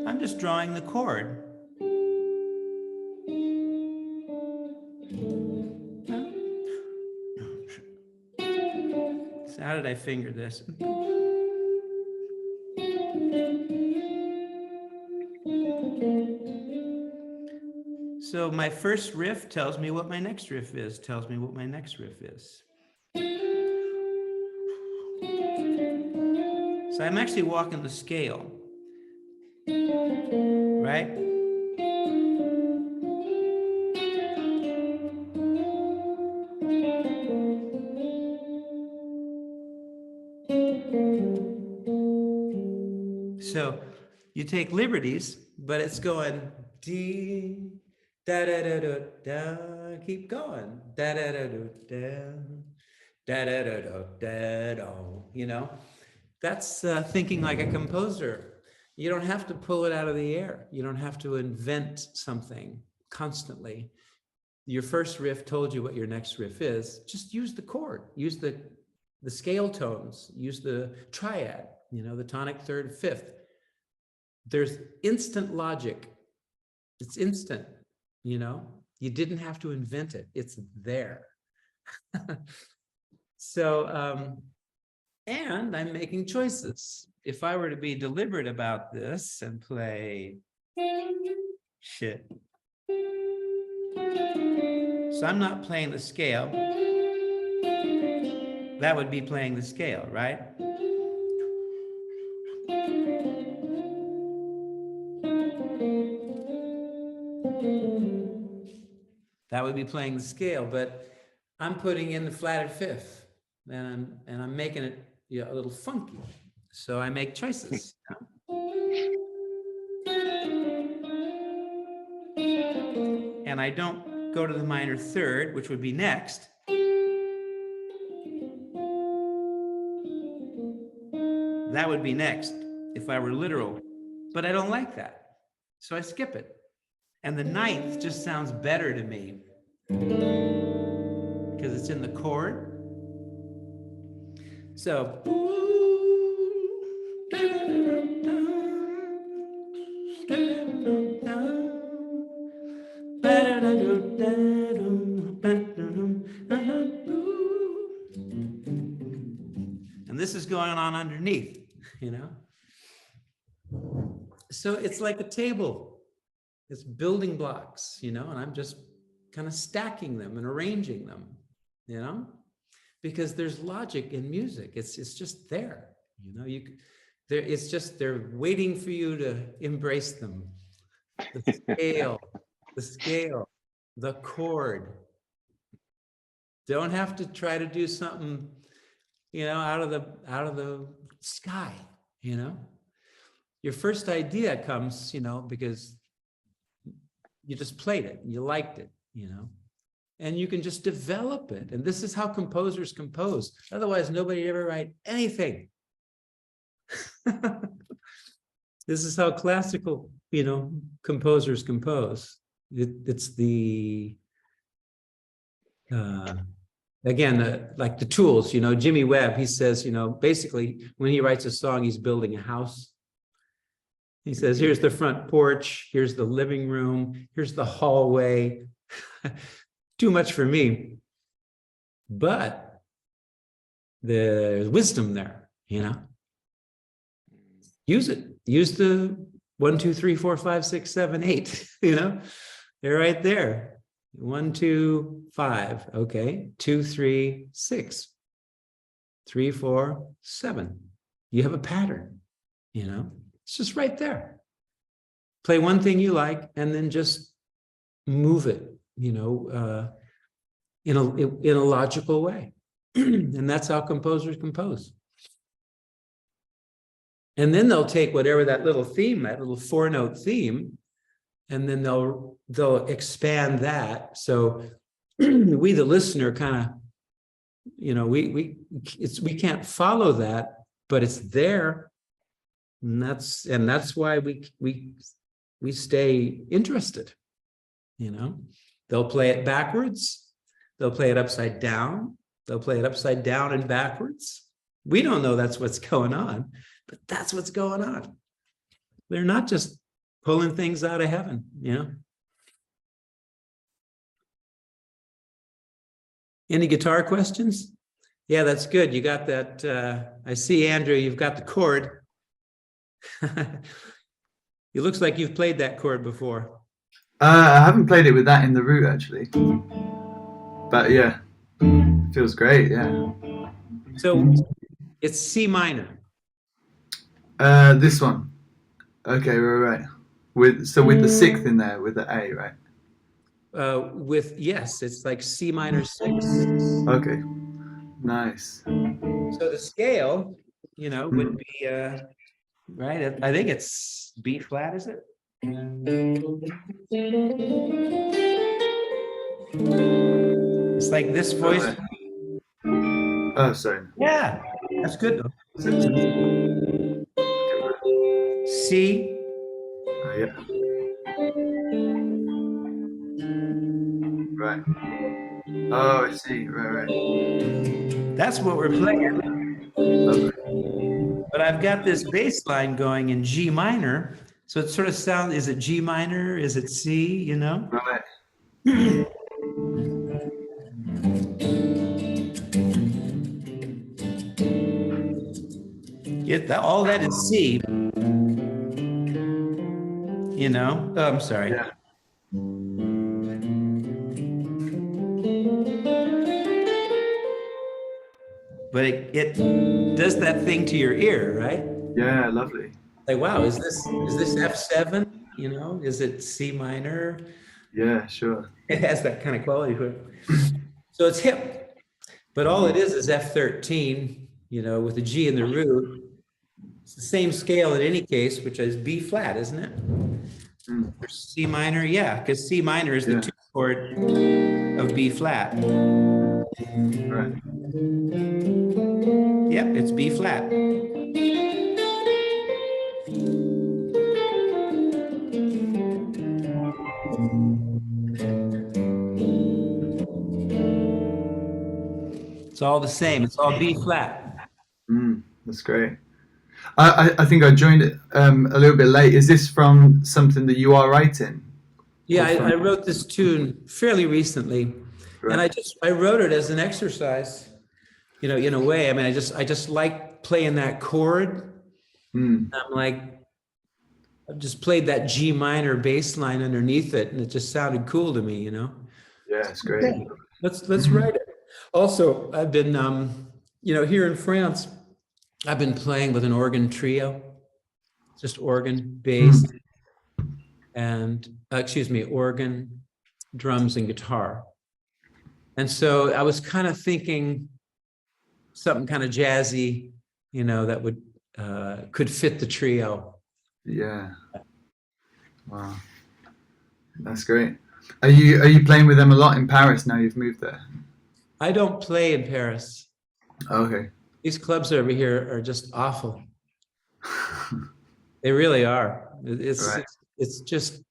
I'm just drawing the chord. So how did I finger this? So my first riff tells me what my next riff is, tells me what my next riff is. So I'm actually walking the scale, right? So you take liberties, but it's going dee, da da da da da, keep going, da da da da da, da da da da da da. You know, that's thinking like a composer. You don't have to pull it out of the air. You don't have to invent something constantly. Your first riff told you what your next riff is. Just use the chord, use the scale tones, use the triad, you know, the tonic third, fifth. There's instant logic. It's instant, you know, you didn't have to invent it. It's there. So, and I'm making choices. If I were to be deliberate about this and play shit. So I'm not playing the scale. That would be playing the scale, right? That would be playing the scale, but I'm putting in the flatted fifth, and I'm making it, you know, a little funky. So I make choices. And I don't go to the minor third, which would be next. That would be next if I were literal, but I don't like that. So I skip it. And the ninth just sounds better to me because it's in the chord. So. And this is going on underneath, you know? So it's like a table. It's building blocks, you know, and I'm just kind of stacking them and arranging them, you know, because there's logic in music. It's just there, you know, it's just, they're waiting for you to embrace them. The scale, the chord. Don't have to try to do something, you know, out of the sky, you know. Your first idea comes, you know, because you just played it and you liked it, you know, and you can just develop it. And this is how composers compose. Otherwise, nobody ever write anything. This is how classical, you know, composers compose. It's the, again, like the tools, you know, Jimmy Webb, he says, you know, basically when he writes a song, he's building a house. He says, here's the front porch, here's the living room, here's the hallway. Too much for me. But there's wisdom there, you know. Use it. Use the 1, 2, 3, 4, 5, 6, 7, 8, you know. They're right there. 1, 2, 5. Okay. 2, 3, 6. 3, 4, 7. You have a pattern, you know. It's just right there. Play one thing you like and then just move it, you know, in a logical way. And that's how composers compose. And then they'll take whatever that little theme, that little 4-note theme, and then they'll expand that. So we, the listener, kind of, you know, we can't follow that, but it's there. And that's why we stay interested. You know, they'll play it backwards, they'll play it upside down, they'll play it upside down and backwards. We don't know that's what's going on, but that's what's going on. They're not just pulling things out of heaven, you know. Any guitar questions? Yeah, that's good. You got that. I see, Andrew, you've got the chord. It looks like you've played that chord before. I haven't played it with that in the root, actually. But yeah, it feels great, yeah. So it's C minor. This one. Okay, right. With the 6th in there, with the A, right? Yes, it's like C minor 6. Okay, nice. So the scale, you know, would be right. I think it's B flat, is it? It's like this voice. Oh, sorry. Yeah, that's good though. C. Oh, yeah. Right. Oh, I see. Right. That's what we're playing. Okay. But I've got this bass line going in G minor. So it sort of sounds, is it G minor? Is it C, you know? Right. All that is C. You know? Oh, I'm sorry. Yeah. But it does that thing to your ear, right? Yeah, lovely. Like, wow, is this F7? You know, is it C minor? Yeah, sure. It has that kind of quality to it. So it's hip, but all it is F13, you know, with a G in the root. It's the same scale in any case, which is B flat, isn't it? Or C minor, yeah, because C minor is the 2 chord of B flat. Right. Yep, it's B flat. It's all the same. It's all B flat. That's great. I think I joined it a little bit late. Is this from something that you are writing? Yeah, I wrote this tune fairly recently, Right. and I wrote it as an exercise, you know, in a way. I mean, I just like playing that chord. I'm like, I just played that G minor bass line underneath it, and it just sounded cool to me, you know. Yeah, it's great. Okay, let's write it. Also, I've been, you know, here in France, I've been playing with an organ trio, just organ, bass, and organ, drums, and guitar. And so I was kind of thinking something kind of jazzy, you know, that would could fit the trio. Yeah. Wow. That's great. Are you playing with them a lot in Paris now you've moved there? I don't play in Paris. Okay. These clubs over here are just awful. They really are. It's just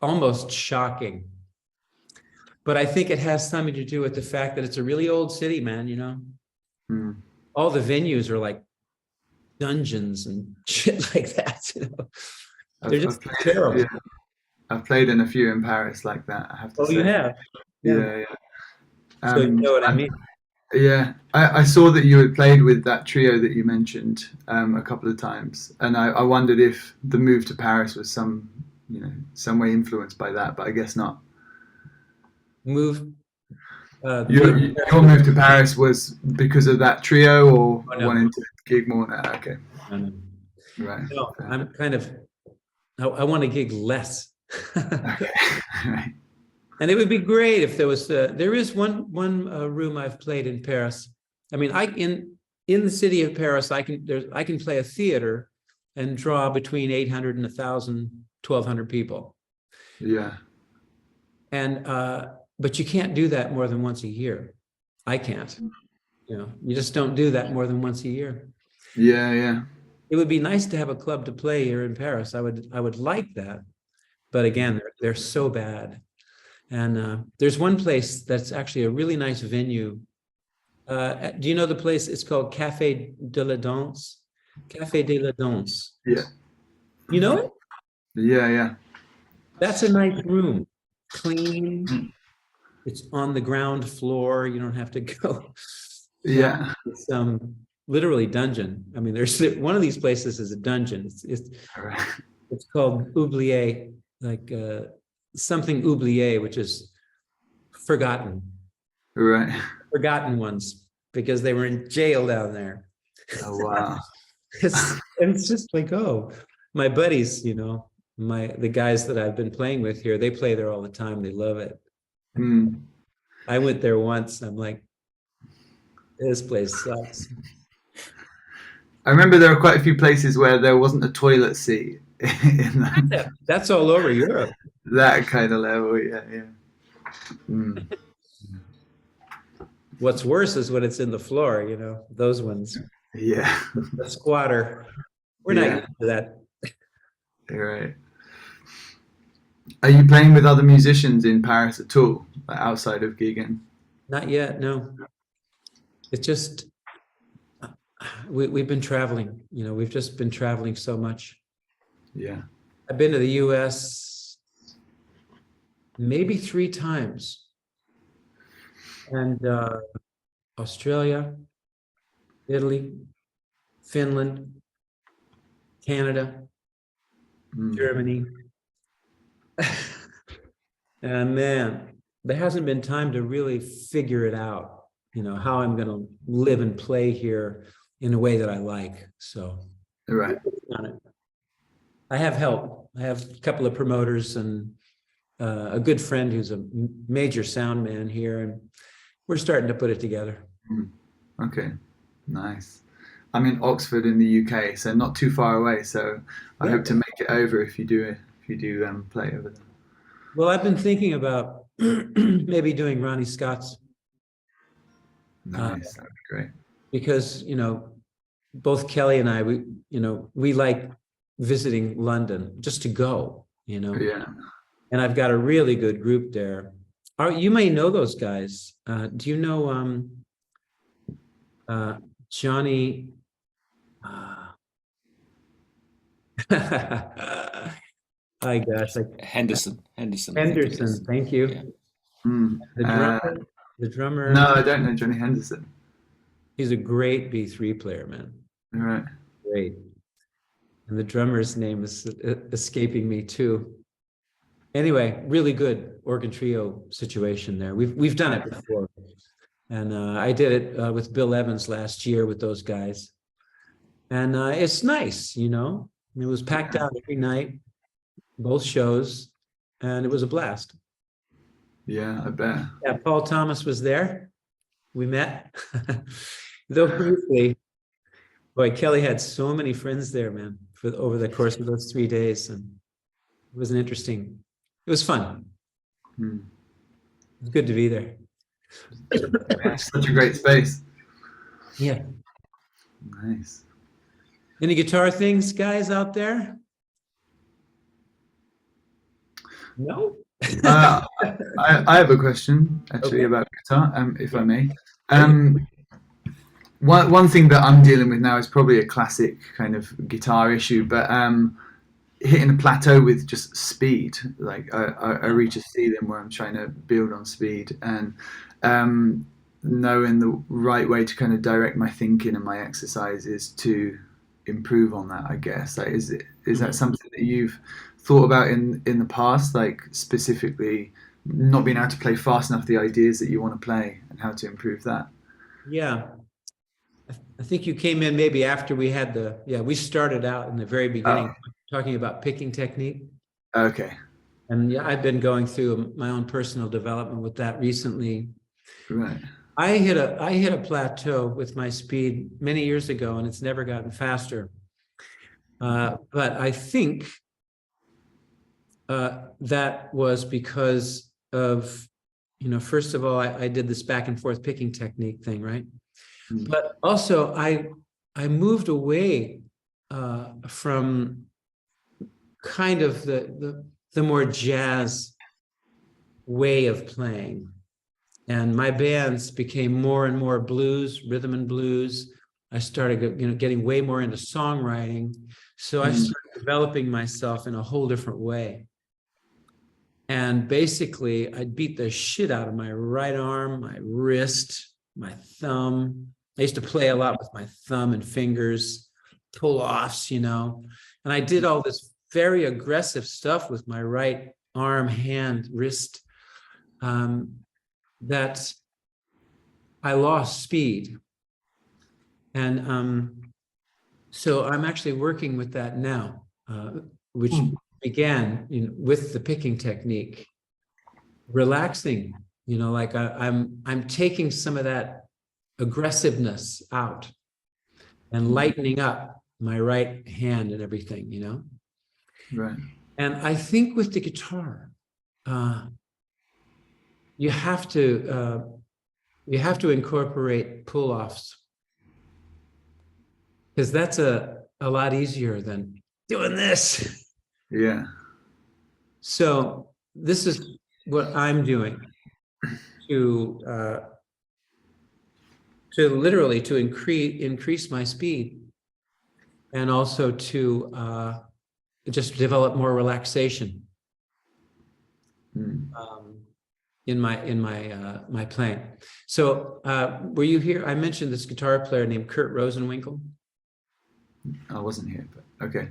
almost shocking. But I think it has something to do with the fact that it's a really old city, man, you know. All the venues are like dungeons and shit like that, you know. They're just terrible. Yeah. I've played in a few in Paris like that, I have to say. Oh, you have? Yeah. So you know what I mean? Yeah, I saw that you had played with that trio that you mentioned a couple of times, and I wondered if the move to Paris was some way influenced by that, but I guess not. Your move to Paris was because of that trio, or wanting to gig more now? Okay. Right. No, I'm kind of, I want to gig less. Okay. Right. And it would be great if there was, there is one room I've played in Paris. I mean, in the city of Paris, I can play a theater and draw between 800 and 1,000, 1,200 people. Yeah. And, but you can't do that more than once a year. I can't, you just don't do that more than once a year. Yeah, yeah. It would be nice to have a club to play here in Paris. I would like that. But again, they're so bad. And there's one place that's actually a really nice venue. Do you know the place? It's called Café de la Danse. Café de la Danse. Yeah. You know it? Yeah, yeah. That's a nice room. Clean. It's on the ground floor. You don't have to go. Yeah. It's literally dungeon. I mean, there's one of these places is a dungeon. It's called oublié, like something oublié, which is forgotten. Right. Forgotten ones, because they were in jail down there. Oh, wow. It's just like, oh, my buddies, the guys that I've been playing with here, they play there all the time. They love it. I went there once. I'm like, this place sucks. I remember there were quite a few places where there wasn't a toilet seat. That's all over Europe. That kind of level, yeah, yeah. What's worse is when it's in the floor, those ones. Yeah. The squatter. We're not used to that. You're right. Are you playing with other musicians in Paris at all, like outside of gigging? Not yet, no. It's just, we've been traveling, we've just been traveling so much. Yeah. I've been to the US maybe 3 times. And Australia, Italy, Finland, Canada, Germany. And man, there hasn't been time to really figure it out, how I'm going to live and play here in a way that I like. So, right. I have help. I have a couple of promoters and a good friend who's a major sound man here, and we're starting to put it together. Okay, nice. I'm in Oxford in the UK, so not too far away. So I hope to make it over if you do play over there. Well, I've been thinking about maybe doing Ronnie Scott's. Nice, that'd be great. Because both Kelly and I, we like visiting London just to go. Yeah. And I've got a really good group there. You may know those guys. Do you know Johnny? My gosh, Henderson. Henderson, thank you. Yeah. The drummer. No, I don't know Johnny Henderson. He's a great B3 player, man. All right. Great. And the drummer's name is escaping me too. Anyway, really good organ trio situation there. We've done it before, and I did it with Bill Evans last year with those guys, and it's nice, It was packed out every night, both shows, and it was a blast. Yeah, I bet. Yeah, Paul Thomas was there. We met, though briefly. Boy, Kelly had so many friends there, man, over the course of those 3 days, and it was interesting. It was fun. It was good to be there. Such a great space. Yeah. Nice. Any guitar things, guys, out there? No? I have a question actually about guitar, if I may. One thing that I'm dealing with now is probably a classic kind of guitar issue, but hitting a plateau with just speed. Like I reach a ceiling where I'm trying to build on speed, and knowing the right way to kind of direct my thinking and my exercises to improve on that, I guess. Like, is that something that you've thought about in the past, like specifically not being able to play fast enough the ideas that you want to play and how to improve that? Yeah. I think you came in maybe after we had we started out in the very beginning talking about picking technique. Okay. And yeah, I've been going through my own personal development with that recently. Right. I hit a plateau with my speed many years ago, and it's never gotten faster. But I think that was because of, first of all, I did this back and forth picking technique thing, right? Mm. But also I moved away from kind of the more jazz way of playing. And my bands became more and more blues, rhythm and blues. I started, getting way more into songwriting. So I started developing myself in a whole different way. And basically, I'd beat the shit out of my right arm, my wrist, my thumb. I used to play a lot with my thumb and fingers, pull-offs, And I did all this very aggressive stuff with my right arm, hand, wrist, that I lost speed. And so I'm actually working with that now, which began with the picking technique, relaxing, like I'm taking some of that aggressiveness out and lightening up my right hand and everything, Right. And I think with the guitar, you have to incorporate pull-offs, because that's a lot easier than doing this. Yeah. So this is what I'm doing to literally to increase my speed, and also to just develop more relaxation in my playing. So were you here? I mentioned this guitar player named Kurt Rosenwinkel. I wasn't here, but okay.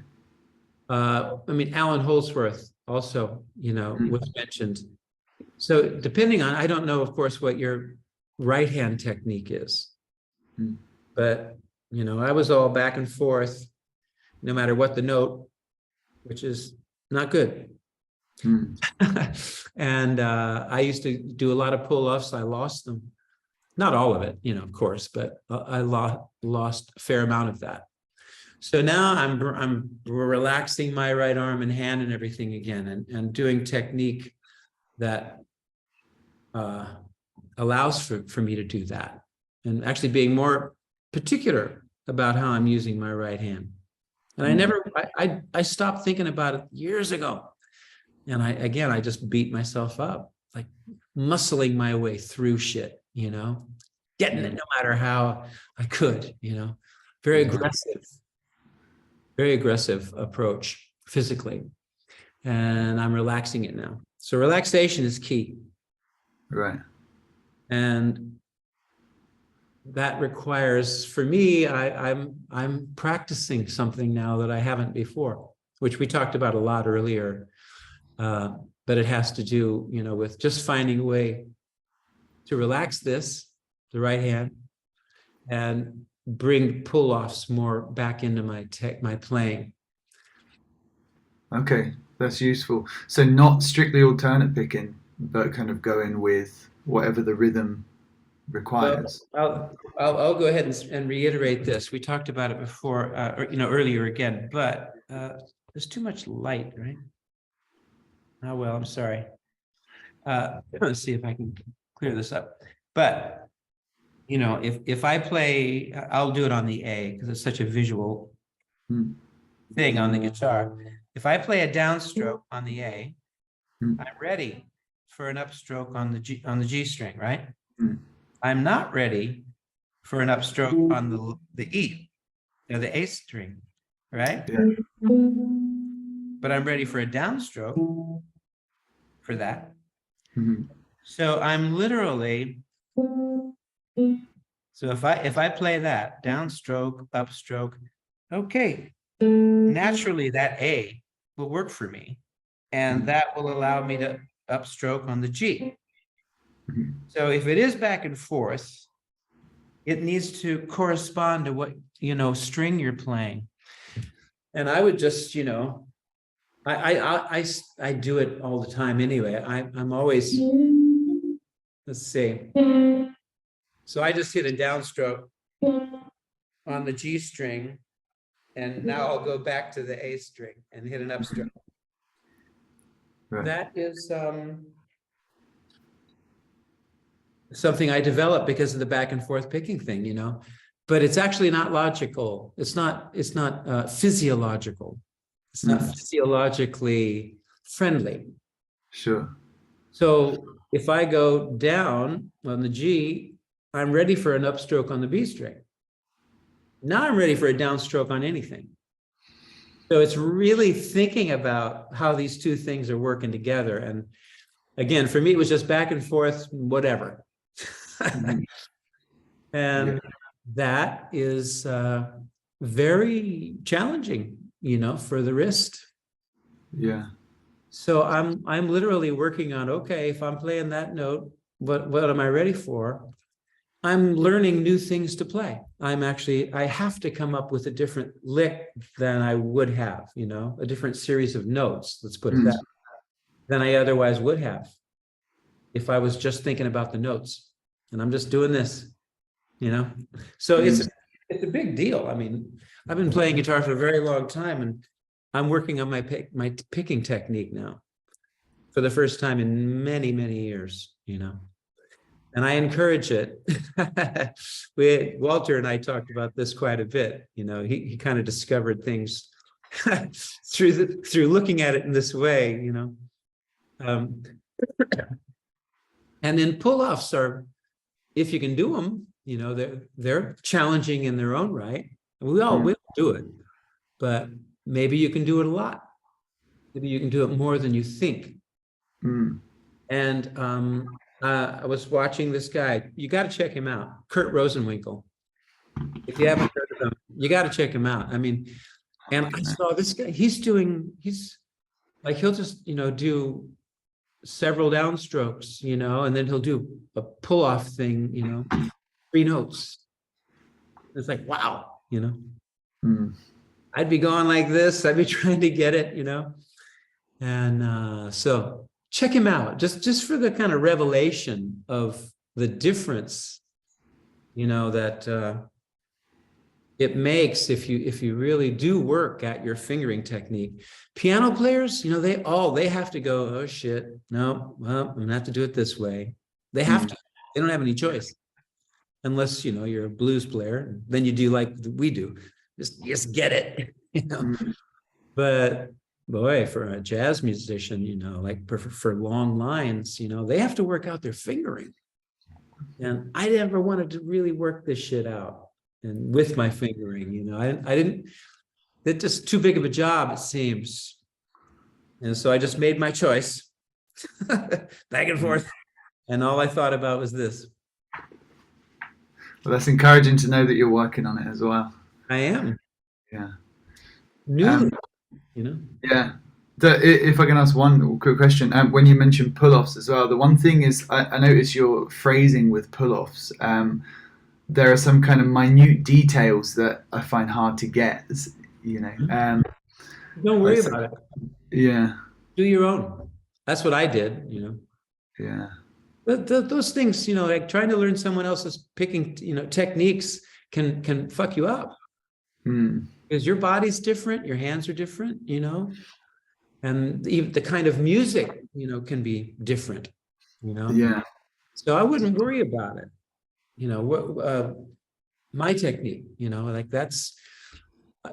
Alan Holdsworth also, was mentioned. So depending on, I don't know, of course, what your right hand technique is, but, I was all back and forth, no matter what the note, which is not good. And I used to do a lot of pull-offs. I lost them, not all of it, of course, but I lost a fair amount of that. So now I'm relaxing my right arm and hand and everything again, and doing technique that allows for me to do that, and actually being more particular about how I'm using my right hand. And I stopped thinking about it years ago. And I just beat myself up, like muscling my way through shit, getting it no matter how I could, very aggressive approach physically. And I'm relaxing it now. So relaxation is key. Right. And that requires, for me, I'm practicing something now that I haven't before, which we talked about a lot earlier. But it has to do, with just finding a way to relax the right hand, and bring pull-offs more back into my playing. Okay, that's useful. So not strictly alternate picking, but kind of going with whatever the rhythm requires. Well, I'll go ahead and reiterate this. We talked about it before, earlier again, but there's too much light, right? Oh, well, I'm sorry. Let's see if I can clear this up. But, if I play, I'll do it on the A because it's such a visual thing on the guitar. If I play a downstroke on the A, I'm ready for an upstroke on the G string, right? I'm not ready for an upstroke on the E, the A string, right? Yeah. But I'm ready for a downstroke for that. Mm-hmm. So I'm literally, so if I play that downstroke, upstroke, okay, naturally that A will work for me, and that will allow me to upstroke on the G. So if it is back and forth, it needs to correspond to what, string you're playing. And I would just, I do it all the time anyway. I'm always, let's see. So I just hit a downstroke on the G string, and now I'll go back to the A string and hit an upstroke. Right. That is something I developed because of the back and forth picking thing, but it's actually not logical. It's not physiological. It's not physiologically friendly. Sure. So if I go down on the G, I'm ready for an upstroke on the B string. Now I'm ready for a downstroke on anything. So it's really thinking about how these two things are working together. And again, for me, it was just back and forth, whatever. And that is very challenging, for the wrist. Yeah. So I'm literally working on, okay, if I'm playing that note, what am I ready for? I'm learning new things to play. I have to come up with a different lick than I would have, a different series of notes, let's put it that way, than I otherwise would have if I was just thinking about the notes. And I'm just doing this, So it's a big deal. I mean, I've been playing guitar for a very long time, and I'm working on my picking technique now for the first time in many, many years, and I encourage it. Walter and I talked about this quite a bit. He kind of discovered things through looking at it in this way, and then pull-offs are, if you can do them, they're challenging in their own right. We all will do it, but maybe you can do it a lot. Maybe you can do it more than you think. And I was watching this guy. You got to check him out, Kurt Rosenwinkel. If you haven't heard of him, you got to check him out. I mean, and I saw this guy. He's like, he'll just do several downstrokes, and then he'll do a pull-off thing, 3 notes. It's like, wow, I'd be going like this. I'd be trying to get it, and so check him out just for the kind of revelation of the difference, that it makes if you really do work at your fingering technique. Piano players, they have to go, oh shit, no, well, I'm gonna have to do it this way. They have to. They don't have any choice, unless you're a blues player. Then you do like we do, just get it, But boy, for a jazz musician, like for long lines, they have to work out their fingering. And I never wanted to really work this shit out. And with my fingering, I didn't, it's just too big of a job, it seems. And so I just made my choice, back and forth. And all I thought about was this. Well, that's encouraging to know that you're working on it as well. I am. Yeah. New, Yeah. If I can ask one quick question, when you mentioned pull-offs as well, the one thing is I notice your phrasing with pull-offs. There are some kind of minute details that I find hard to get. Don't worry about it. Yeah. Do your own. That's what I did. Yeah. But those things, like trying to learn someone else's picking, techniques can fuck you up. Because your body's different, your hands are different, and even the kind of music, can be different, Yeah. So I wouldn't worry about it. My technique, like that's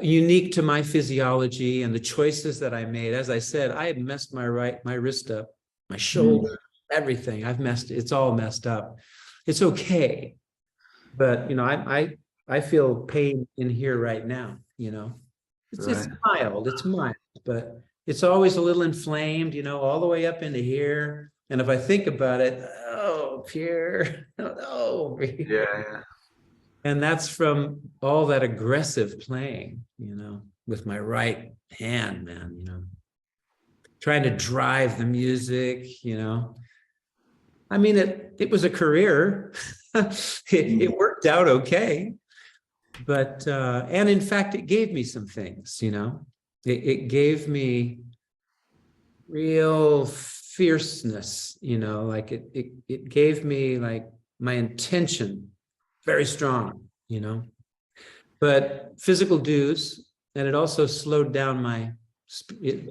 unique to my physiology and the choices that I made. As I said, I had messed my wrist up, my shoulder, everything. It's all messed up. It's okay. But, I feel pain in here right now, it's mild, but it's always a little inflamed, all the way up into here. And if I think about it, oh, Pierre, oh, yeah. And that's from all that aggressive playing, with my right hand, man, trying to drive the music, I mean, it was a career. it worked out okay. But, and in fact, it gave me some things, you know, it gave me real fierceness, you know, like it gave me like my intention very strong, you know, but physical dues, and it also slowed down my,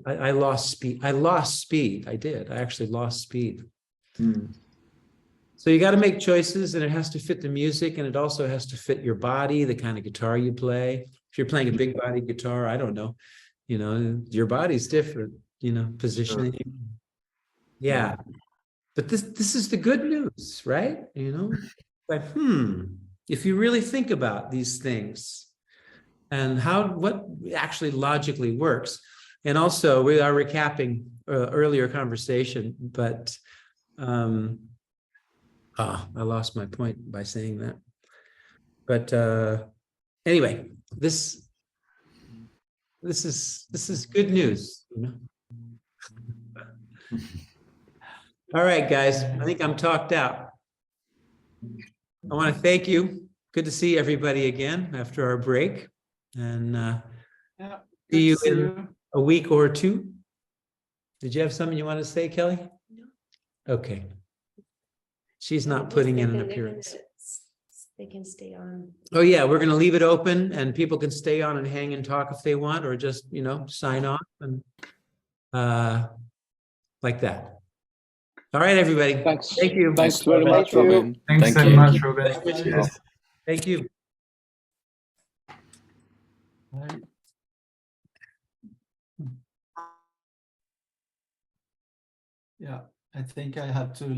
I lost speed. I did. I actually lost speed. So you got to make choices, and it has to fit the music, and it also has to fit your body, the kind of guitar you play. If you're playing a big body guitar, I don't know, you know, your body's different, you know, positioning. Yeah. But this is the good news, right? You know, like, if you really think about these things and what actually logically works. And also we are recapping earlier conversation, but I lost my point by saying that. But anyway, this is good news, you know. All right, guys, I think I'm talked out. I want to thank you. Good to see everybody again after our break, and see you in a week or two. Did you have something you want to say, Kelly? No. Okay. She's not putting in an appearance. They can stay on. Oh yeah, we're going to leave it open, and people can stay on and hang and talk if they want, or just, you know, sign off and like that. All right, everybody. Thanks. Thank you. Thanks very much, Robben. Thanks so much, Robben. Cheers. Thank you. Yeah, I think I have to